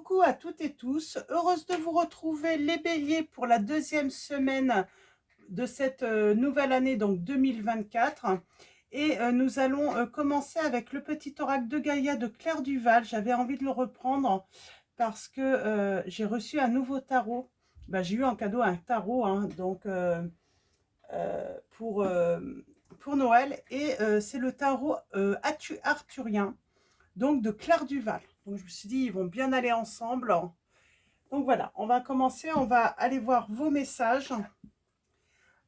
Coucou à toutes et tous, heureuse de vous retrouver les béliers pour la deuxième semaine de cette nouvelle année, donc 2024. Et nous allons commencer avec le petit oracle de Gaïa de Claire Duval. J'avais envie de le reprendre parce que j'ai reçu un nouveau tarot. J'ai eu en cadeau un tarot, hein, donc pour Noël. Et c'est le tarot arthurien, donc de Claire Duval. Donc je me suis dit, ils vont bien aller ensemble. Donc voilà, on va commencer, on va aller voir vos messages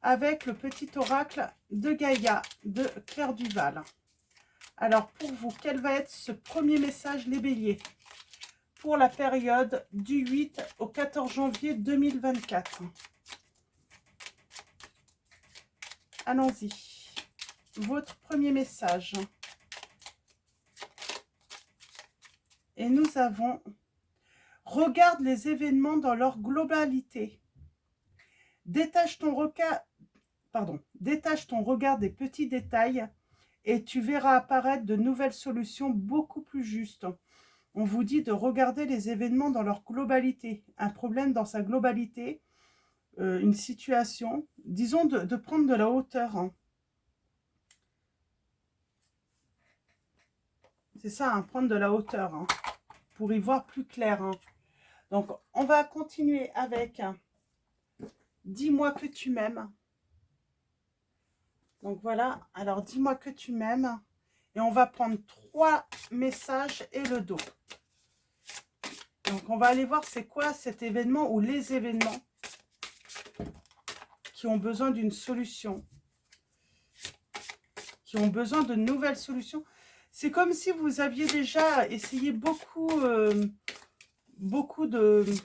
avec le petit oracle de Gaïa de Claire Duval. Alors pour vous, quel va être ce premier message, les béliers, pour la période du 8 au 14 janvier 2024? Allons-y. Votre premier message. Et nous avons: regarde les événements dans leur globalité. Détache ton regard des petits détails et tu verras apparaître de nouvelles solutions beaucoup plus justes. On vous dit de regarder les événements dans leur globalité, un problème dans sa globalité, une situation, disons de prendre de la hauteur, hein. C'est ça, hein, prendre de la hauteur, hein, pour y voir plus clair, hein. Donc, on va continuer avec dis-moi que tu m'aimes. Donc voilà, alors dis-moi que tu m'aimes. Et on va prendre 3 messages et le dos. Donc on va aller voir c'est quoi cet événement ou les événements qui ont besoin d'une solution, qui ont besoin de nouvelles solutions. C'est comme si vous aviez déjà essayé beaucoup de,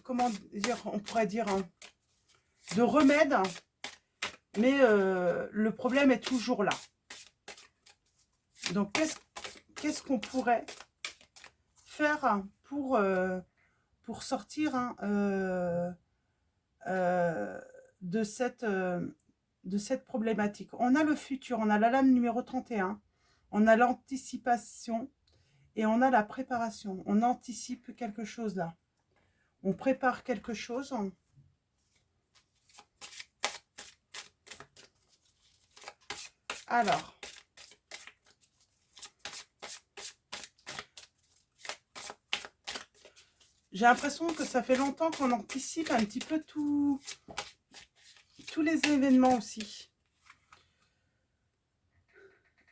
comment dire, on pourrait dire, hein, de remèdes, mais le problème est toujours là. Donc qu'est-ce qu'on pourrait faire pour sortir, hein, de cette problématique? On a le futur, on a la lame numéro 31, on a l'anticipation et on a la préparation. On anticipe quelque chose là. On prépare quelque chose. Alors, j'ai l'impression que ça fait longtemps qu'on anticipe un petit peu tous les événements aussi.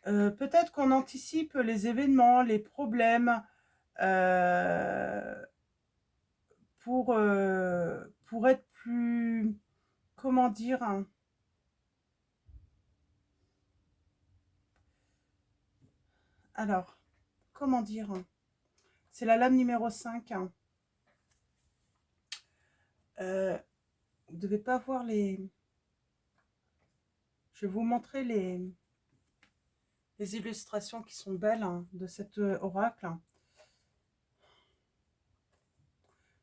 Peut-être qu'on anticipe les événements, les problèmes, pour être plus, comment dire, hein, alors, comment dire, hein, c'est la lame numéro 5, hein. Vous ne devez pas voir les... Je vais vous montrer les illustrations qui sont belles, hein, de cet oracle.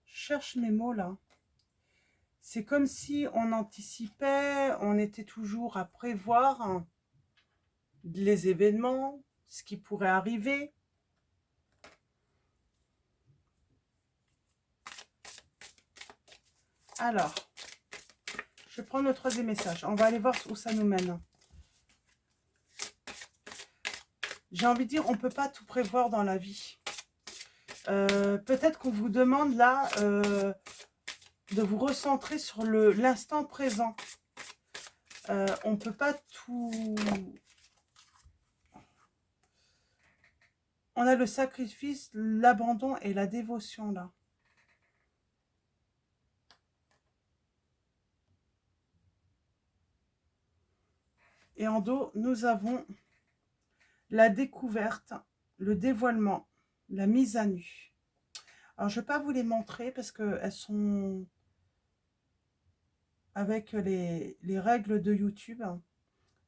Je cherche mes mots là. C'est comme si on anticipait, on était toujours à prévoir, hein, les événements, ce qui pourrait arriver. Alors, je prends le troisième message. On va aller voir où ça nous mène. J'ai envie de dire, on ne peut pas tout prévoir dans la vie. Peut-être qu'on vous demande là de vous recentrer sur l'instant présent. On ne peut pas tout... On a le sacrifice, l'abandon et la dévotion là. Et en dos, nous avons la découverte, le dévoilement, la mise à nu. Alors, je ne vais pas vous les montrer parce qu'elles sont avec les règles de YouTube.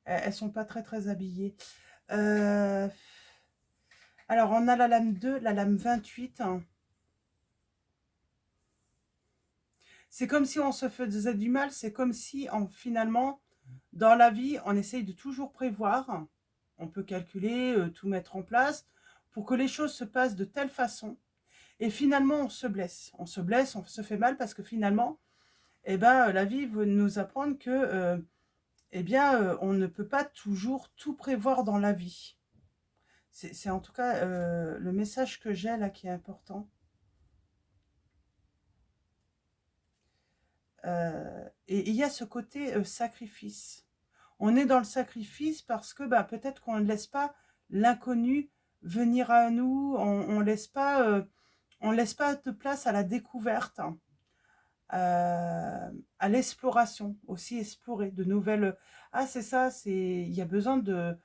Elles ne sont pas très habillées. Alors, on a la lame 2, la lame 28. C'est comme si on se faisait du mal. C'est comme si, finalement, dans la vie, on essaye de toujours prévoir. On peut calculer, tout mettre en place pour que les choses se passent de telle façon. Et finalement, on se blesse. On se blesse, on se fait mal parce que finalement, eh ben, la vie veut nous apprendre que eh bien, on ne peut pas toujours tout prévoir dans la vie. C'est en tout cas le message que j'ai là qui est important. Et il y a ce côté sacrifice. On est dans le sacrifice parce que bah, peut-être qu'on ne laisse pas l'inconnu venir à nous, on laisse pas de place à la découverte, à l'exploration, aussi explorer de nouvelles. Ah, c'est ça, il y a besoin de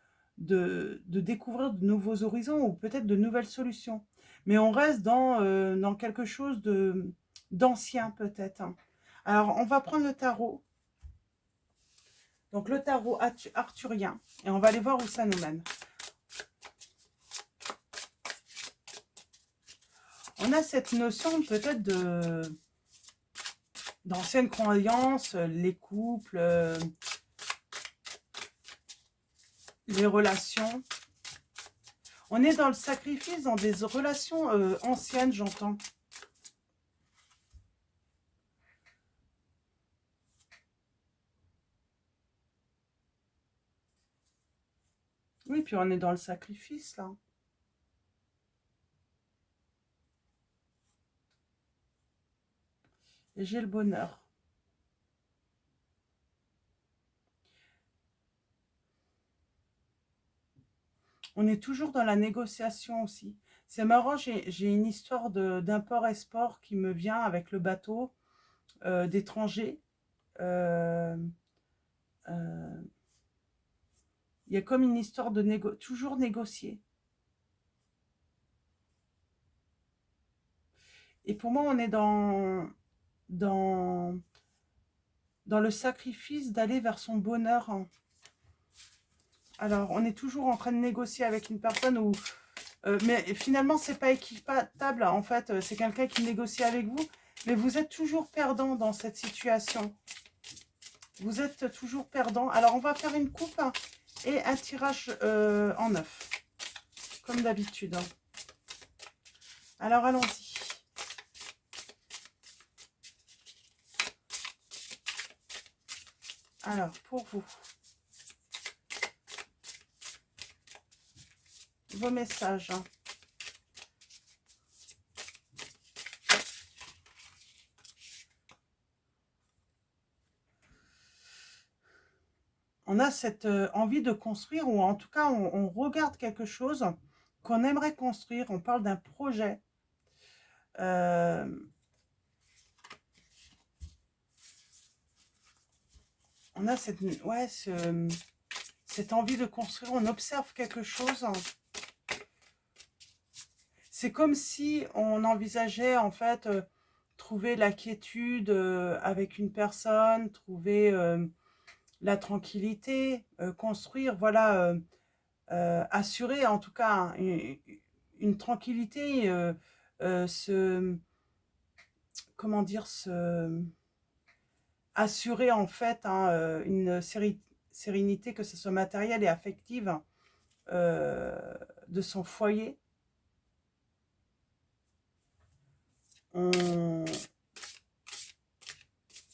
découvrir de nouveaux horizons ou peut-être de nouvelles solutions. Mais on reste dans quelque chose d'ancien peut-être. Alors, on va prendre le tarot. Donc, le tarot arthurien. Et on va aller voir où ça nous mène. On a cette notion peut-être d'anciennes croyances, les couples, les relations. On est dans le sacrifice, dans des relations anciennes, j'entends. Oui, puis on est dans le sacrifice, là. Et j'ai le bonheur. On est toujours dans la négociation aussi. C'est marrant, j'ai une histoire d'import-export qui me vient avec le bateau d'étrangers. Euh, euh, il y a comme une histoire de toujours négocier. Et pour moi, on est dans, dans le sacrifice d'aller vers son bonheur. Alors, on est toujours en train de négocier avec une personne où... mais finalement, c'est pas équitable. En fait, c'est quelqu'un qui négocie avec vous. Mais vous êtes toujours perdant dans cette situation. Vous êtes toujours perdant. Alors, on va faire une coupe et un tirage en neuf. Comme d'habitude. Alors, allons-y. Alors, pour vous. Vos messages. On a cette envie de construire, ou en tout cas, on regarde quelque chose qu'on aimerait construire. On parle d'un projet. On a cette envie de construire. On observe quelque chose. C'est comme si on envisageait, en fait, trouver la quiétude avec une personne, trouver la tranquillité, construire, voilà, assurer en tout cas hein, une tranquillité, comment dire, assurer en fait hein, une sérénité, que ce soit matérielle et affective, euh, de son foyer. On,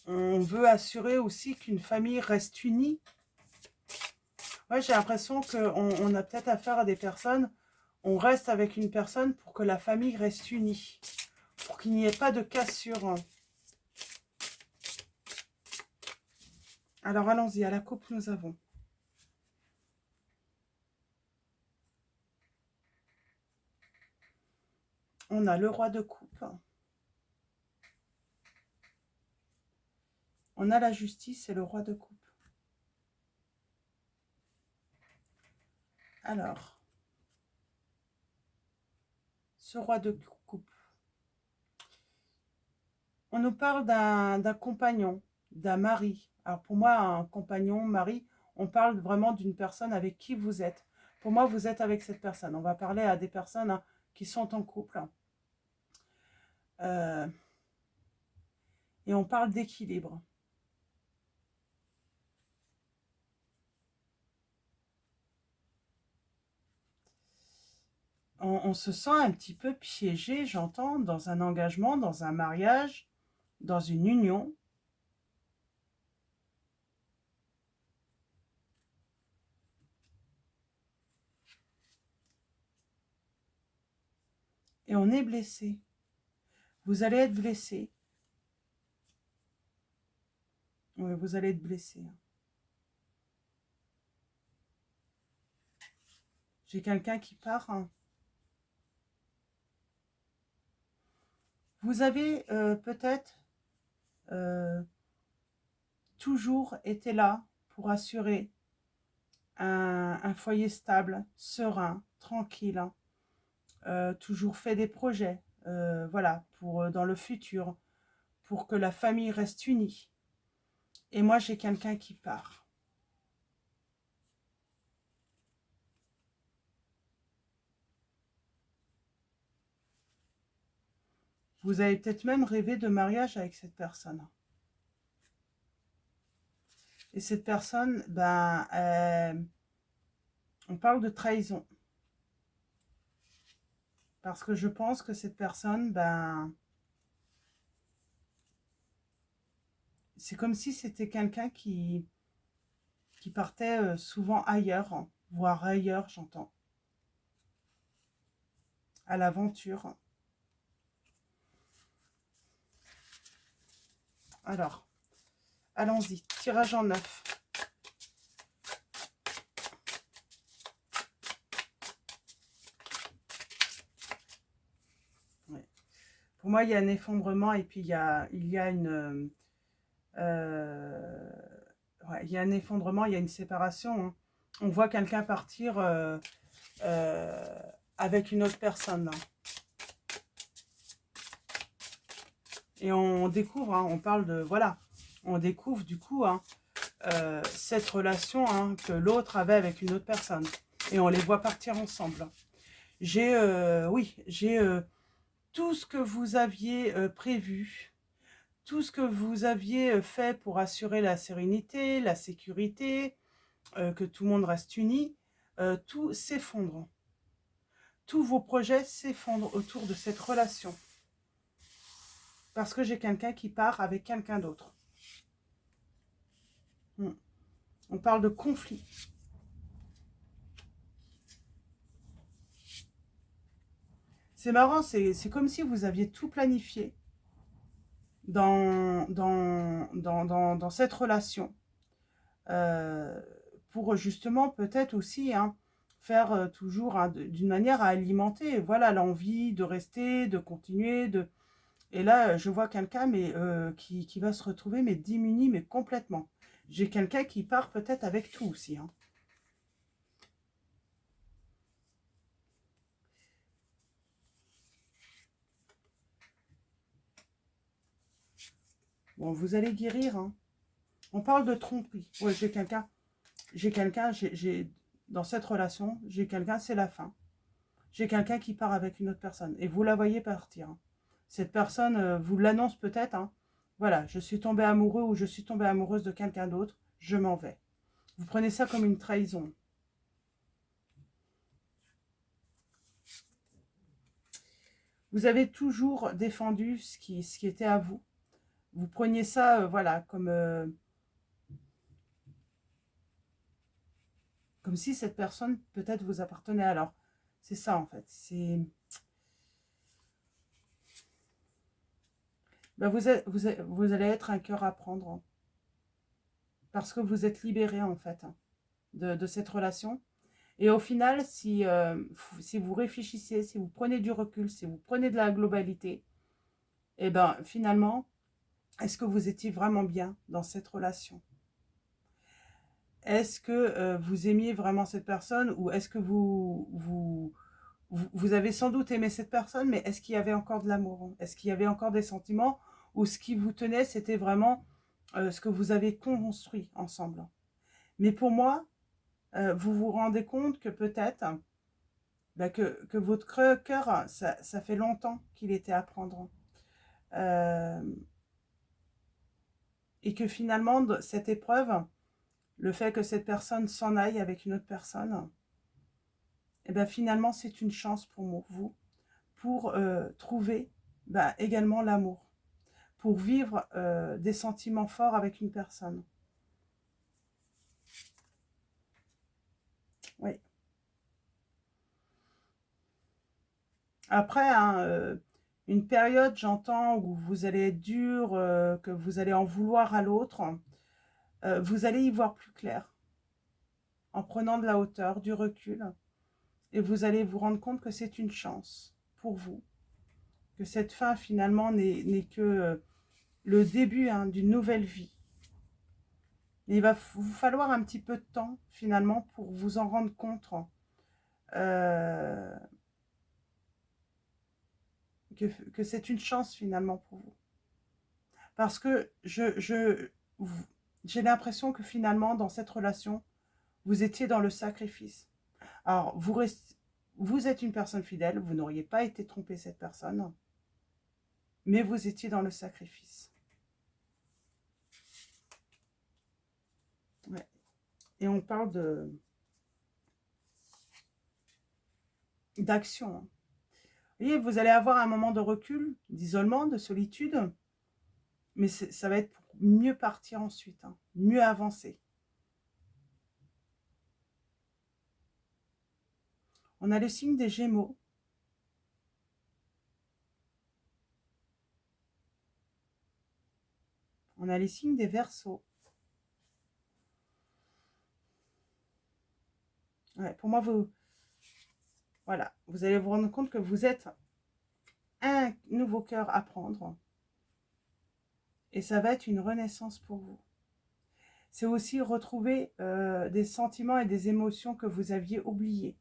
on veut assurer aussi qu'une famille reste unie. Ouais, j'ai l'impression qu'on a peut-être affaire à des personnes, on reste avec une personne pour que la famille reste unie, pour qu'il n'y ait pas de cassure. Alors allons-y, à la coupe nous avons. On a le roi de coupe. On a la justice et le roi de coupe. Alors, ce roi de coupe. On nous parle d'un compagnon, d'un mari. Alors pour moi, un compagnon, mari, on parle vraiment d'une personne avec qui vous êtes. Pour moi, vous êtes avec cette personne. On va parler à des personnes hein, qui sont en couple. Et on parle d'équilibre. on se sent un petit peu piégé, j'entends, dans un engagement, dans un mariage, dans une union. Et on est blessé. Vous allez être blessé. Oui, vous allez être blessé. J'ai quelqu'un qui part. Vous avez peut-être toujours été là pour assurer un foyer stable, serein, tranquille. Toujours fait des projets, voilà, pour dans le futur, pour que la famille reste unie. Et moi, j'ai quelqu'un qui part. Vous avez peut-être même rêvé de mariage avec cette personne. Et cette personne, ben, on parle de trahison. Parce que je pense que cette personne, ben, c'est comme si c'était quelqu'un qui partait souvent ailleurs, voire ailleurs, j'entends, à l'aventure. Alors, allons-y, tirage en neuf. Ouais. Pour moi, il y a un effondrement et puis il y a une... ouais, il y a un effondrement, il y a une séparation. Hein. On voit quelqu'un partir euh, avec une autre personne. Hein. Et on découvre, hein, on parle de... Voilà, on découvre du coup hein, cette relation hein, que l'autre avait avec une autre personne. Et on les voit partir ensemble. Oui, j'ai tout ce que vous aviez prévu, tout ce que vous aviez fait pour assurer la sérénité, la sécurité, que tout le monde reste uni, tout s'effondre. Tous vos projets s'effondrent autour de cette relation. Parce que j'ai quelqu'un qui part avec quelqu'un d'autre. On parle de conflit. C'est marrant, c'est comme si vous aviez tout planifié dans cette relation. Euh, pour justement peut-être aussi hein, faire toujours hein, d'une manière à alimenter voilà l'envie de rester, de continuer, de... Et là, je vois quelqu'un mais qui va se retrouver mais démuni mais complètement. J'ai quelqu'un qui part peut-être avec tout aussi. Hein. Bon, vous allez guérir. Hein. On parle de tromperie. Ouais, j'ai dans cette relation, j'ai quelqu'un, c'est la fin. J'ai quelqu'un qui part avec une autre personne. Et vous la voyez partir. Hein. Cette personne vous l'annonce peut-être. Hein. Voilà, je suis tombée amoureux ou je suis tombée amoureuse de quelqu'un d'autre. Je m'en vais. Vous prenez ça comme une trahison. Vous avez toujours défendu ce qui était à vous. Vous preniez ça, voilà, comme si cette personne peut-être vous appartenait. Alors, c'est ça en fait. Ben, vous allez être un cœur à prendre. Hein, parce que vous êtes libéré en fait hein, de cette relation. Et au final, si vous réfléchissez, si vous prenez du recul, si vous prenez de la globalité, et ben finalement, est-ce que vous étiez vraiment bien dans cette relation? Est-ce que vous aimiez vraiment cette personne ou est-ce que vous avez sans doute aimé cette personne, mais est-ce qu'il y avait encore de l'amour? Est-ce qu'il y avait encore des sentiments? Ou ce qui vous tenait, c'était vraiment ce que vous avez construit ensemble? Mais pour moi, vous vous rendez compte que peut-être bah, que votre cœur, ça fait longtemps qu'il était à prendre. Euh, et que finalement, cette épreuve, le fait que cette personne s'en aille avec une autre personne, et bien finalement c'est une chance pour vous, pour trouver également l'amour, pour vivre des sentiments forts avec une personne. Oui. Après, hein, une période, j'entends, où vous allez être dur, que vous allez en vouloir à l'autre, vous allez y voir plus clair, en prenant de la hauteur, du recul, et vous allez vous rendre compte que c'est une chance pour vous, que cette fin finalement n'est que le début, hein, d'une nouvelle vie. Mais il va vous falloir un petit peu de temps finalement pour vous en rendre compte, euh, que c'est une chance finalement pour vous. Parce que j'ai l'impression que finalement, dans cette relation, vous étiez dans le sacrifice. Alors, vous êtes une personne fidèle, vous n'auriez pas été trompé cette personne, mais vous étiez dans le sacrifice. Ouais. Et on parle d'action, hein. Vous voyez, vous allez avoir un moment de recul, d'isolement, de solitude, mais ça va être pour mieux partir ensuite, hein, mieux avancer. On a le signe des Gémeaux. On a les signes des Verseaux. Ouais, pour moi, voilà, vous allez vous rendre compte que vous êtes un nouveau cœur à prendre. Et ça va être une renaissance pour vous. C'est aussi retrouver des sentiments et des émotions que vous aviez oubliés.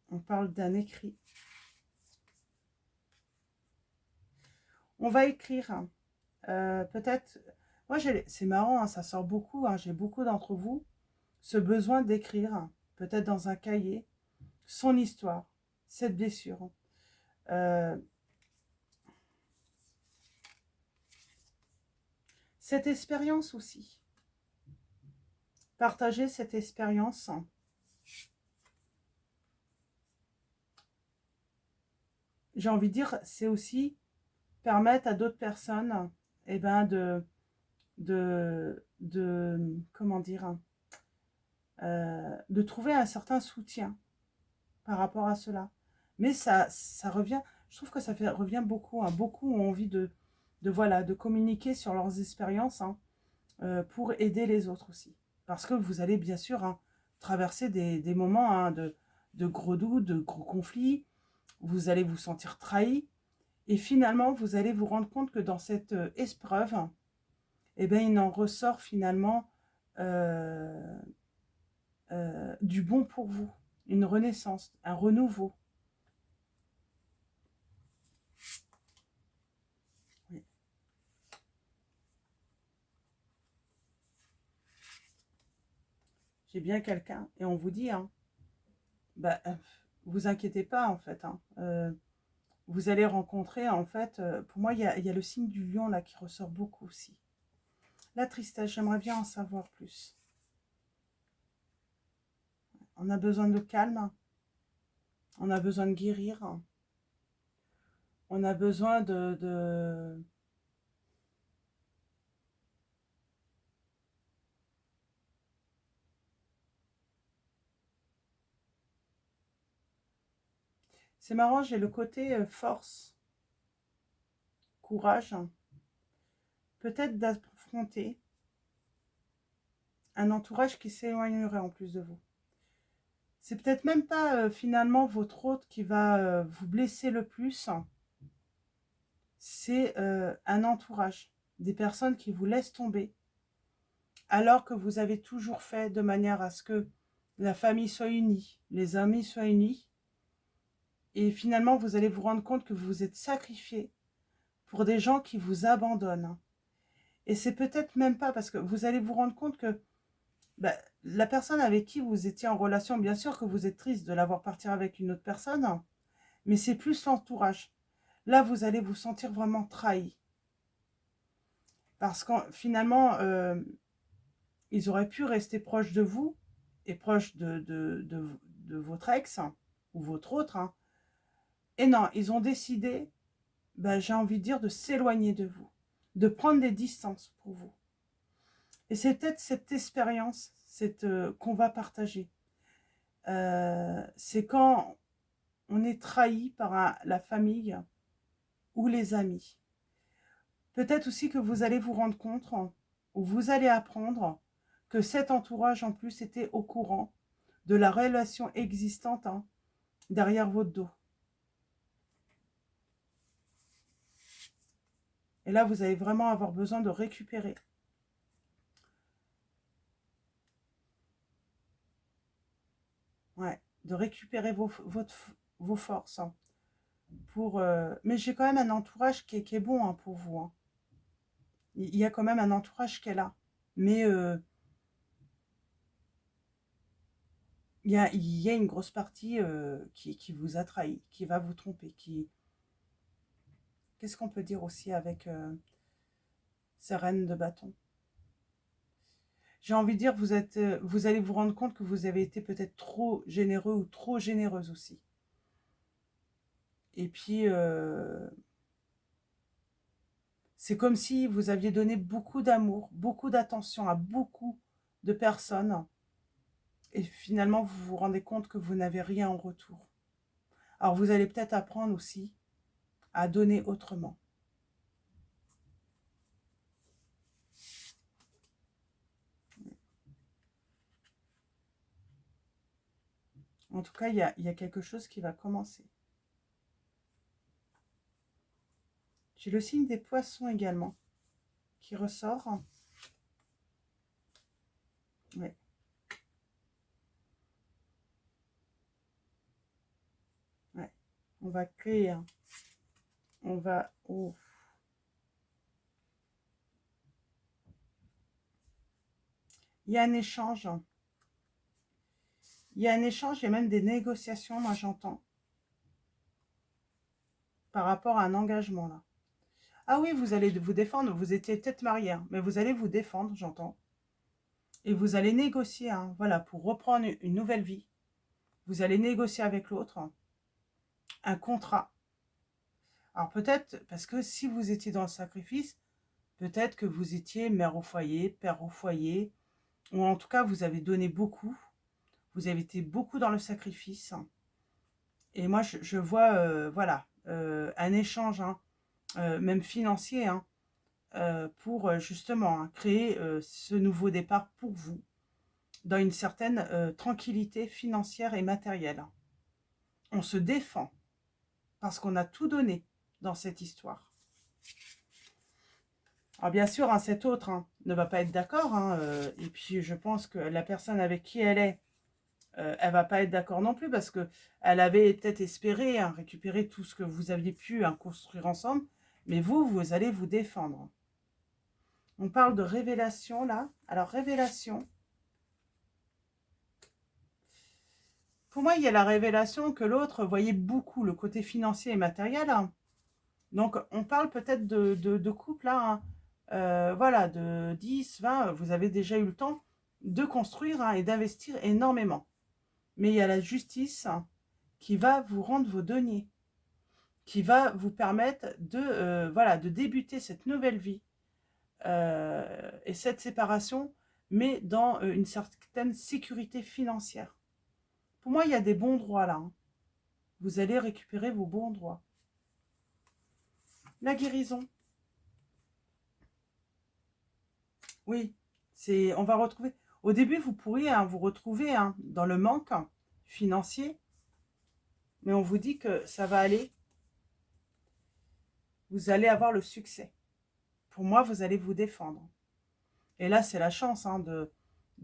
On parle d'un écrit. On va écrire. Peut-être... Moi, c'est marrant, hein, ça sort beaucoup. Hein, j'ai beaucoup d'entre vous. Ce besoin d'écrire, peut-être dans un cahier, son histoire, cette blessure. Cette expérience aussi. Partager cette expérience. J'ai envie de dire, c'est aussi permettre à d'autres personnes comment dire, de trouver un certain soutien par rapport à cela. Mais ça revient, je trouve que revient beaucoup, hein. Beaucoup ont envie voilà, de communiquer sur leurs expériences, hein, pour aider les autres aussi. Parce que vous allez bien sûr, hein, traverser des moments, hein, de gros doutes, de gros conflits. Vous allez vous sentir trahi. Et finalement, vous allez vous rendre compte que dans cette épreuve, il en ressort finalement du bon pour vous, une renaissance, un renouveau. Oui. J'ai bien quelqu'un, et on vous dit, hein, vous inquiétez pas en fait, hein, vous allez rencontrer en fait, pour moi il y a le signe du lion là qui ressort beaucoup aussi. La tristesse, j'aimerais bien en savoir plus. On a besoin de calme, on a besoin de guérir, on a besoin de... C'est marrant, j'ai le côté force, courage, peut-être d'affronter un entourage qui s'éloignerait en plus de vous. C'est peut-être même pas finalement votre hôte qui va vous blesser le plus, c'est un entourage, des personnes qui vous laissent tomber, alors que vous avez toujours fait de manière à ce que la famille soit unie, les amis soient unis, et finalement vous allez vous rendre compte que vous vous êtes sacrifié pour des gens qui vous abandonnent. Et c'est peut-être même pas, parce que vous allez vous rendre compte que la personne avec qui vous étiez en relation, bien sûr que vous êtes triste de la voir partir avec une autre personne, mais c'est plus l'entourage. Là, vous allez vous sentir vraiment trahi. Parce que finalement, ils auraient pu rester proches de vous et proches de votre ex hein, ou votre autre. Hein. Et non, ils ont décidé, ben, j'ai envie de dire, de s'éloigner de vous, de prendre des distances pour vous. Et c'est peut-être cette expérience qu'on va partager. C'est quand on est trahi par la famille ou les amis. Peut-être aussi que vous allez vous rendre compte, ou vous allez apprendre, que cet entourage en plus était au courant de la relation existante hein, derrière votre dos. Et là, vous allez vraiment avoir besoin de récupérer. Ouais, de récupérer vos forces. Hein, mais j'ai quand même un entourage qui est bon hein, pour vous. Hein. Il y a quand même un entourage qui est là. Mais il y a une grosse partie qui vous a trahi, qui va vous tromper. Qu'est-ce qu'on peut dire aussi avec ces reines de bâton? J'ai envie de dire, vous allez vous rendre compte que vous avez été peut-être trop généreux ou trop généreuse aussi. Et puis, c'est comme si vous aviez donné beaucoup d'amour, beaucoup d'attention à beaucoup de personnes. Et finalement, vous vous rendez compte que vous n'avez rien en retour. Alors, vous allez peut-être apprendre aussi à donner autrement. En tout cas, il y a quelque chose qui va commencer. J'ai le signe des poissons également qui ressort. Ouais. Ouais. On va créer. On va... Oh. Il y a un échange. Il y a un échange, il y a même des négociations, moi j'entends, par rapport à un engagement là. Ah oui, vous allez vous défendre, vous étiez peut-être marié, hein, mais vous allez vous défendre, j'entends. Et vous allez négocier, hein, voilà, pour reprendre une nouvelle vie. Vous allez négocier avec l'autre un contrat. Alors peut-être, parce que si vous étiez dans le sacrifice, peut-être que vous étiez mère au foyer, père au foyer, ou en tout cas vous avez donné beaucoup, vous avez été beaucoup dans le sacrifice. Et moi je vois, voilà, un échange, hein, même financier, hein, pour justement hein, créer ce nouveau départ pour vous, dans une certaine tranquillité financière et matérielle. On se défend parce qu'on a tout donné dans cette histoire. Alors bien sûr, hein, cet autre hein, ne va pas être d'accord, hein, et puis je pense que la personne avec qui elle est, elle va pas être d'accord non plus, parce que elle avait peut-être espéré hein, récupérer tout ce que vous aviez pu hein, construire ensemble, mais vous allez vous défendre. On parle de révélation là. Alors révélation, pour moi il y a la révélation que l'autre voyait beaucoup le côté financier et matériel. Hein. Donc on parle peut-être de couple là, hein. Voilà, de 10, 20, vous avez déjà eu le temps de construire hein, et d'investir énormément. Mais il y a la justice hein, qui va vous rendre vos deniers, qui va vous permettre voilà, de débuter cette nouvelle vie et cette séparation, mais dans une certaine sécurité financière. Pour moi, il y a des bons droits là. Hein. Vous allez récupérer vos bons droits. La guérison. Oui, on va retrouver. Au début, vous pourriez hein, vous retrouver hein, dans le manque hein, financier, mais on vous dit que ça va aller. Vous allez avoir le succès. Pour moi, vous allez vous défendre. Et là, c'est la chance hein, de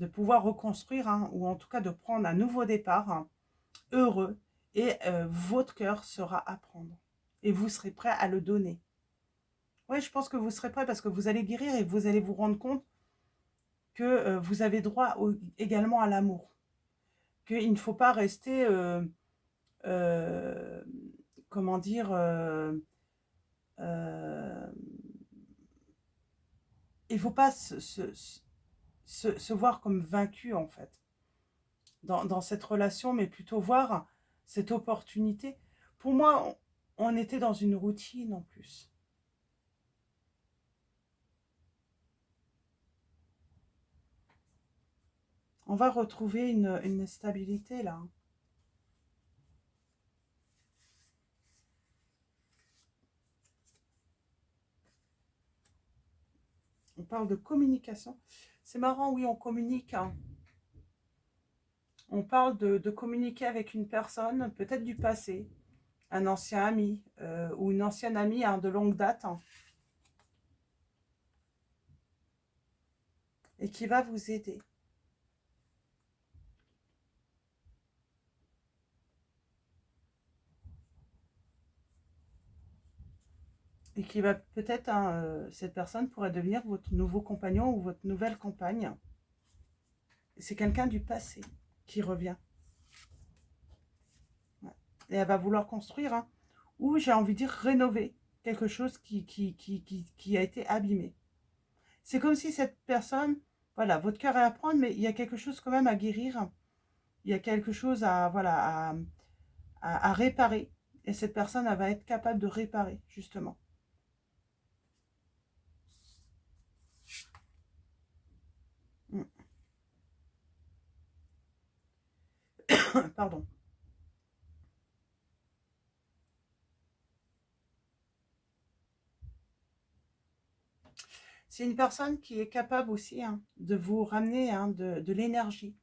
pouvoir reconstruire, hein, ou en tout cas de prendre un nouveau départ, hein, heureux, et votre cœur sera à prendre. Et vous serez prêt à le donner. Oui, je pense que vous serez prêt parce que vous allez guérir et vous allez vous rendre compte que vous avez droit également à l'amour. Qu'il ne faut pas rester, euh, comment dire, il ne faut pas se voir comme vaincu en fait dans cette relation, mais plutôt voir cette opportunité. Pour moi, on était dans une routine en plus. On va retrouver une stabilité là. On parle de communication. C'est marrant, oui, on communique, hein. On parle de communiquer avec une personne, peut-être du passé, un ancien ami ou une ancienne amie hein, de longue date, hein, et qui va vous aider. Et qui va peut-être, hein, cette personne pourrait devenir votre nouveau compagnon ou votre nouvelle compagne. C'est quelqu'un du passé qui revient. Ouais. Et elle va vouloir construire, hein, ou j'ai envie de dire rénover quelque chose qui a été abîmé. C'est comme si cette personne, voilà, votre cœur est à prendre, mais il y a quelque chose quand même à guérir. Il y a quelque chose à, voilà, à réparer. Et cette personne, elle va être capable de réparer, justement. Mm. Pardon. C'est une personne qui est capable aussi hein, de vous ramener hein, de l'énergie.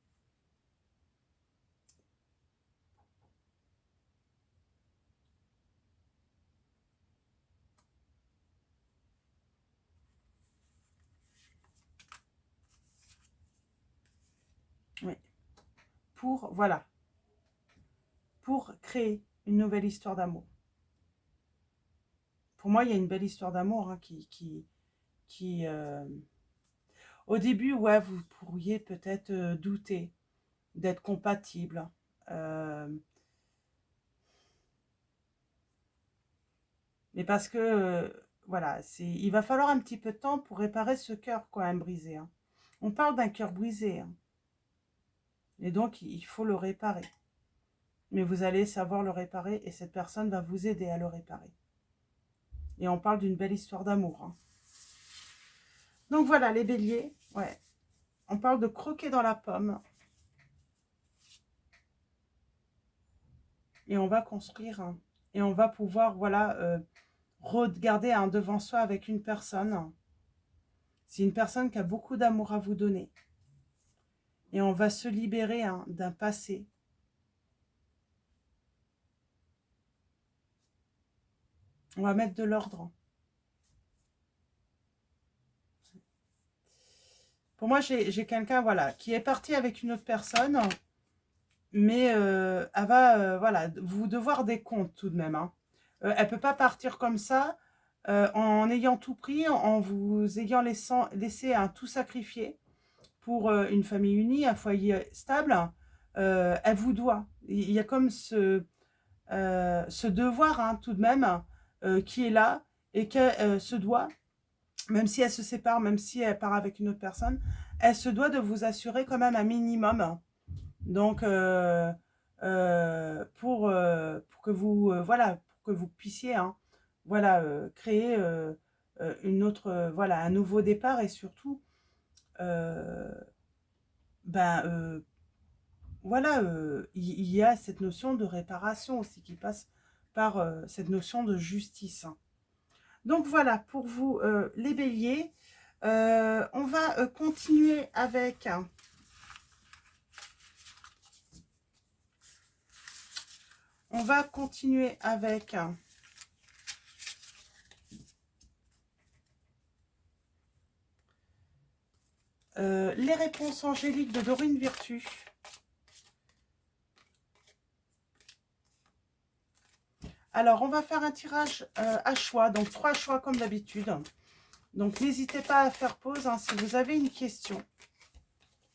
Oui. Pour, voilà, pour créer une nouvelle histoire d'amour. Pour moi, il y a une belle histoire d'amour hein, qui au début, ouais, vous pourriez peut-être douter d'être compatible. Euh, mais parce que, voilà, il va falloir un petit peu de temps pour réparer ce cœur quand même brisé. Hein. On parle d'un cœur brisé. Hein. Et donc, il faut le réparer. Mais vous allez savoir le réparer et cette personne va vous aider à le réparer. Et on parle d'une belle histoire d'amour. Hein. Donc voilà, les béliers, ouais. On parle de croquer dans la pomme. Et on va construire. Hein. Et on va pouvoir, voilà, regarder un devant soi avec une personne. C'est une personne qui a beaucoup d'amour à vous donner. Et on va se libérer hein, d'un passé. On va mettre de l'ordre. Pour moi, j'ai quelqu'un voilà, qui est parti avec une autre personne, mais elle va voilà, vous devoir des comptes tout de même. Hein. Elle ne peut pas partir comme ça en ayant tout pris, en vous ayant laissé un tout sacrifier pour une famille unie, un foyer stable. Elle vous doit. Il y a comme ce devoir hein, tout de même qui est là et qu'elle se doit, même si elle se sépare, même si elle part avec une autre personne, elle se doit de vous assurer quand même un minimum. Donc, pour que vous, voilà, pour que vous puissiez, hein, voilà, créer une autre, voilà, un nouveau départ et surtout, euh, ben, voilà, il y a cette notion de réparation aussi qui passe par cette notion de justice. Hein. Donc voilà, pour vous, les béliers, on va continuer avec... On va continuer avec les réponses angéliques de Dorine Virtue. Alors, on va faire un tirage à choix, donc 3 choix comme d'habitude. Donc, n'hésitez pas à faire pause hein, si vous avez une question.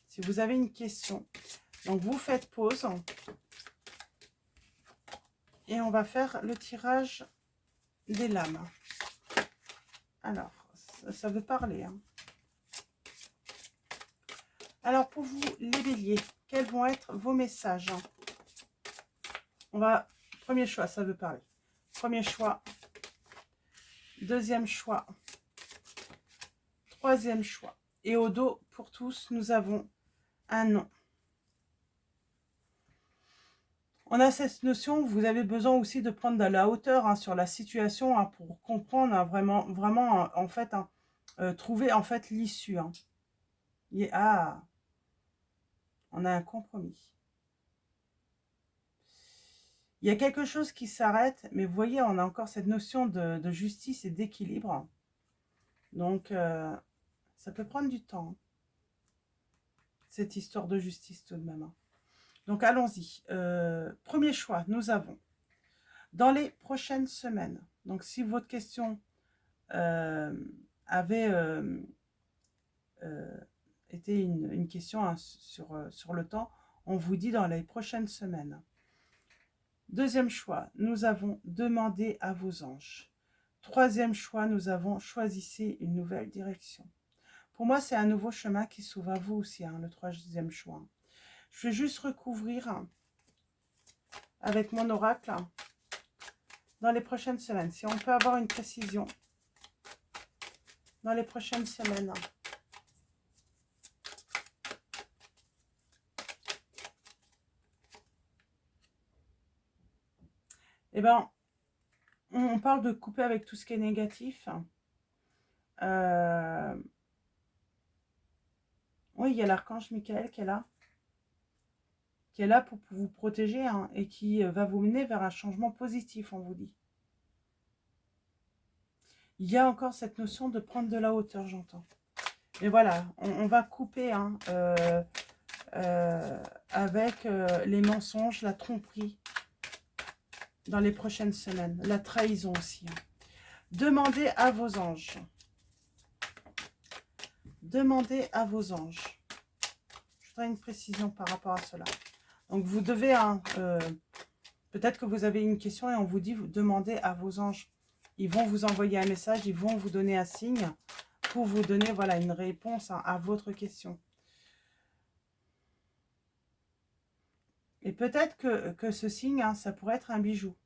Si vous avez une question. Donc, vous faites pause. Et on va faire le tirage des lames. Alors, ça veut parler. Hein. Alors, pour vous, les béliers, quels vont être vos messages? On va... Premier choix, ça veut parler. Premier choix. Deuxième choix. Troisième choix. Et au dos, pour tous, nous avons un nom. On a cette notion, vous avez besoin aussi de prendre de la hauteur hein, sur la situation hein, pour comprendre hein, vraiment en fait, hein, trouver en fait l'issue. Hein. Ah, on a un compromis. Il y a quelque chose qui s'arrête, mais vous voyez, on a encore cette notion de justice et d'équilibre. Donc, ça peut prendre du temps, hein, cette histoire de justice tout de même. Hein. Donc, allons-y. Premier choix, nous avons, dans les prochaines semaines, donc si votre question avait été une question hein, sur le temps, on vous dit dans les prochaines semaines. Deuxième choix, nous avons demandé à vos anges. Troisième choix, nous avons choisissez une nouvelle direction. Pour moi, c'est un nouveau chemin qui s'ouvre à vous aussi, hein, le troisième choix. Je vais juste recouvrir avec mon oracle dans les prochaines semaines. Si on peut avoir une précision dans les prochaines semaines. Eh bien, on parle de couper avec tout ce qui est négatif. Oui, il y a l'archange Michael qui est là pour vous protéger hein, et qui va vous mener vers un changement positif, on vous dit. Il y a encore cette notion de prendre de la hauteur, j'entends. Et voilà, on va couper hein, avec les mensonges, la tromperie dans les prochaines semaines, la trahison aussi. Hein. Demandez à vos anges. Demandez à vos anges. Je voudrais une précision par rapport à cela. Donc vous devez, hein, peut-être que vous avez une question et on vous dit, vous demandez à vos anges. Ils vont vous envoyer un message, ils vont vous donner un signe pour vous donner voilà, une réponse hein, à votre question. Et peut-être que ce signe, hein, ça pourrait être un bijou,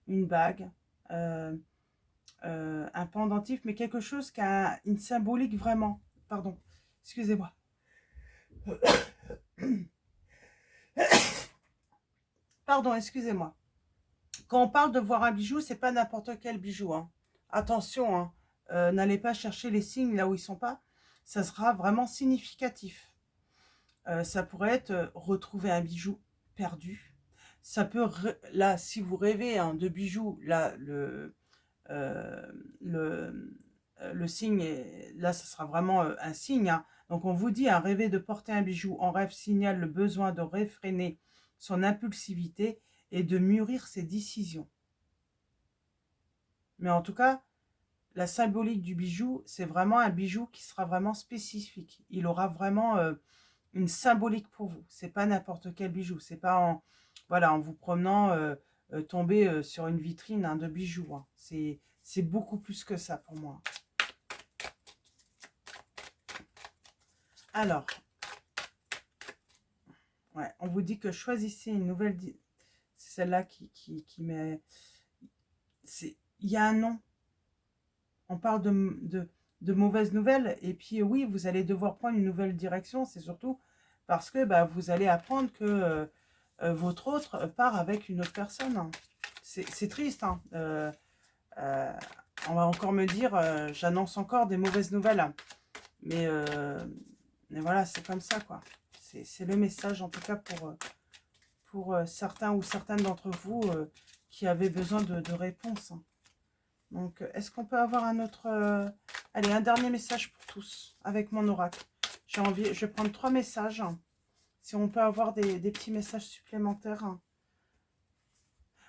une bague, un pendentif, mais quelque chose qui a une symbolique vraiment. Pardon, excusez-moi. Pardon, excusez-moi. Quand on parle de voir un bijou, c'est pas n'importe quel bijou. Hein. Attention, hein, n'allez pas chercher les signes là où ils sont pas. Ça sera vraiment significatif. Ça pourrait être retrouver un bijou perdu. Ça peut, là, si vous rêvez hein, de bijoux, là, le signe, là, ça sera vraiment un signe. Hein. Donc, on vous dit, hein, rêver de porter un bijou en rêve signale le besoin de réfréner son impulsivité et de mûrir ses décisions. Mais en tout cas, la symbolique du bijou, c'est vraiment un bijou qui sera vraiment spécifique. Il aura vraiment une symbolique pour vous. C'est pas n'importe quel bijou. C'est pas en, voilà, en vous promenant tomber sur une vitrine hein, de bijoux. Hein. C'est beaucoup plus que ça pour moi. Alors, ouais, on vous dit que choisissez une nouvelle... C'est celle-là qui met... Il y a un nom. On parle de mauvaises nouvelles. Et puis oui, vous allez devoir prendre une nouvelle direction. C'est surtout parce que bah, vous allez apprendre que votre autre part avec une autre personne. Hein. C'est triste. Hein. On va encore me dire, j'annonce encore des mauvaises nouvelles. Mais voilà, c'est comme ça, quoi. C'est le message, en tout cas, pour certains ou certaines d'entre vous qui avaient besoin de réponses. Hein. Donc, est-ce qu'on peut avoir un autre... allez, un dernier message pour tous, avec mon oracle. Je vais prendre 3 messages. Hein, si on peut avoir des petits messages supplémentaires. Hein.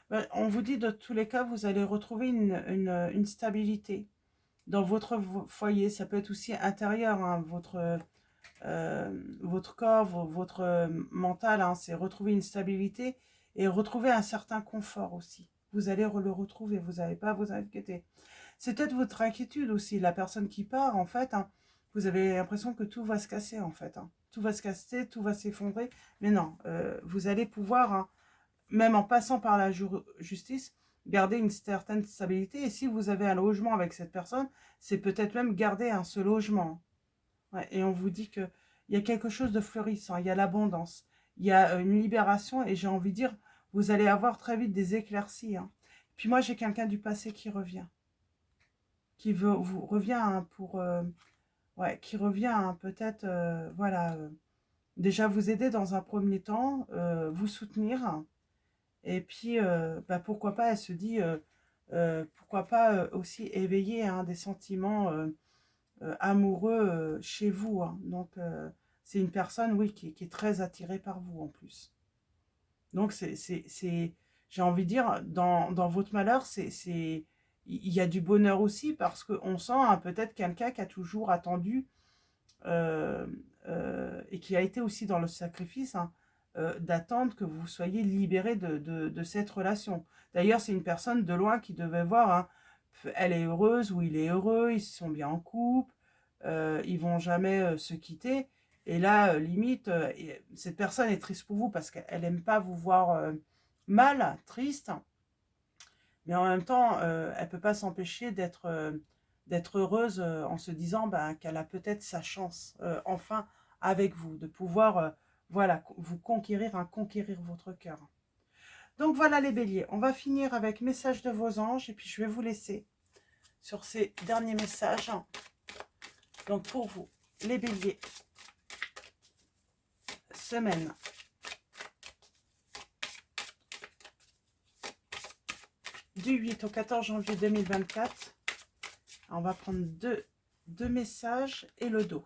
Ben, on vous dit, de tous les cas, vous allez retrouver une stabilité dans votre foyer. Ça peut être aussi intérieur, hein, votre corps, votre mental. Hein, c'est retrouver une stabilité et retrouver un certain confort aussi. Vous allez le retrouver, vous n'allez pas à vous inquiéter. C'est peut-être votre inquiétude aussi, la personne qui part, en fait, hein, vous avez l'impression que tout va se casser en fait. Hein. Tout va se casser, tout va s'effondrer. Mais non, vous allez pouvoir, hein, même en passant par la justice, garder une certaine stabilité. Et si vous avez un logement avec cette personne, c'est peut-être même garder ce logement. Ouais, et on vous dit qu'il y a quelque chose de fleurissant, il y a l'abondance, il y a une libération. Et j'ai envie de dire, vous allez avoir très vite des éclaircies. Hein. Puis moi, j'ai quelqu'un du passé qui revient. Qui vous revient hein, ouais, qui revient hein, peut-être, voilà, déjà vous aider dans un premier temps, vous soutenir. Et puis, bah, pourquoi pas, elle se dit, pourquoi pas aussi éveiller hein, des sentiments amoureux chez vous. Hein. Donc, c'est une personne, oui, qui est très attirée par vous en plus. Donc, j'ai envie de dire, dans votre malheur, il y a du bonheur aussi parce qu'on sent hein, peut-être quelqu'un qui a toujours attendu euh, et qui a été aussi dans le sacrifice hein, d'attendre que vous soyez libéré de cette relation. D'ailleurs, c'est une personne de loin qui devait voir, hein, elle est heureuse ou il est heureux, ils sont bien en couple, ils vont jamais se quitter. Et là, limite, cette personne est triste pour vous parce qu'elle n'aime pas vous voir mal, triste. Mais en même temps, elle ne peut pas s'empêcher d'être heureuse en se disant bah, qu'elle a peut-être sa chance enfin avec vous, de pouvoir voilà, vous conquérir, hein, conquérir votre cœur. Donc voilà les béliers, on va finir avec message de vos anges et puis je vais vous laisser sur ces derniers messages. Donc pour vous, les béliers, semaine du 8 au 14 janvier 2024. On va prendre deux messages et le dos.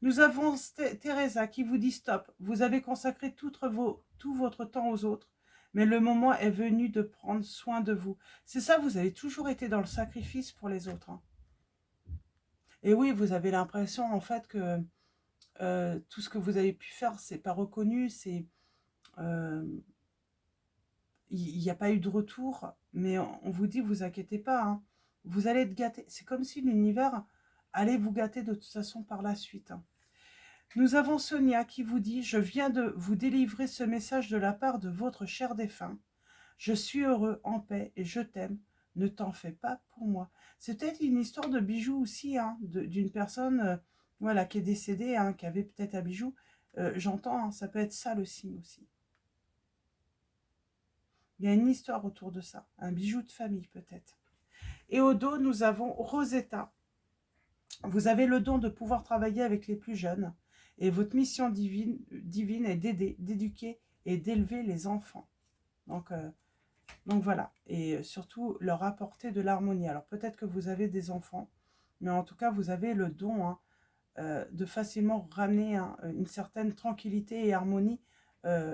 Nous avons Teresa qui vous dit stop. Vous avez consacré tout votre temps aux autres, mais le moment est venu de prendre soin de vous. C'est ça, vous avez toujours été dans le sacrifice pour les autres. Hein. Et oui, vous avez l'impression en fait que tout ce que vous avez pu faire, c'est pas reconnu, il n'y a pas eu de retour, mais on vous dit, vous inquiétez pas, hein, vous allez être gâté. C'est comme si l'univers allait vous gâter de toute façon par la suite. Hein. Nous avons Sonia qui vous dit « Je viens de vous délivrer ce message de la part de votre cher défunt. Je suis heureux, en paix et je t'aime. Ne t'en fais pas pour moi. » C'est peut-être une histoire de bijoux aussi, hein, d'une personne voilà, qui est décédée, hein, qui avait peut-être un bijou. J'entends, hein, ça peut être ça le signe aussi. Il y a une histoire autour de ça, un bijou de famille peut-être. Et au dos, nous avons Rosetta. Vous avez le don de pouvoir travailler avec les plus jeunes. Et votre mission divine est d'aider, d'éduquer et d'élever les enfants. Donc voilà. Et surtout, leur apporter de l'harmonie. Alors peut-être que vous avez des enfants, mais en tout cas, vous avez le don hein, de facilement ramener hein, une certaine tranquillité et harmonie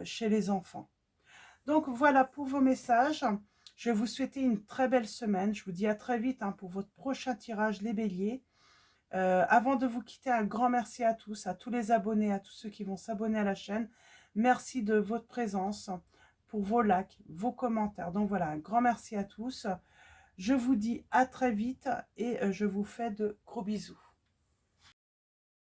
chez les enfants. Donc voilà pour vos messages. Je vais vous souhaiter une très belle semaine. Je vous dis à très vite hein, pour votre prochain tirage, les béliers. Avant de vous quitter, un grand merci à tous les abonnés, à tous ceux qui vont s'abonner à la chaîne. Merci de votre présence, pour vos likes, vos commentaires. Donc voilà, un grand merci à tous. Je vous dis à très vite et je vous fais de gros bisous.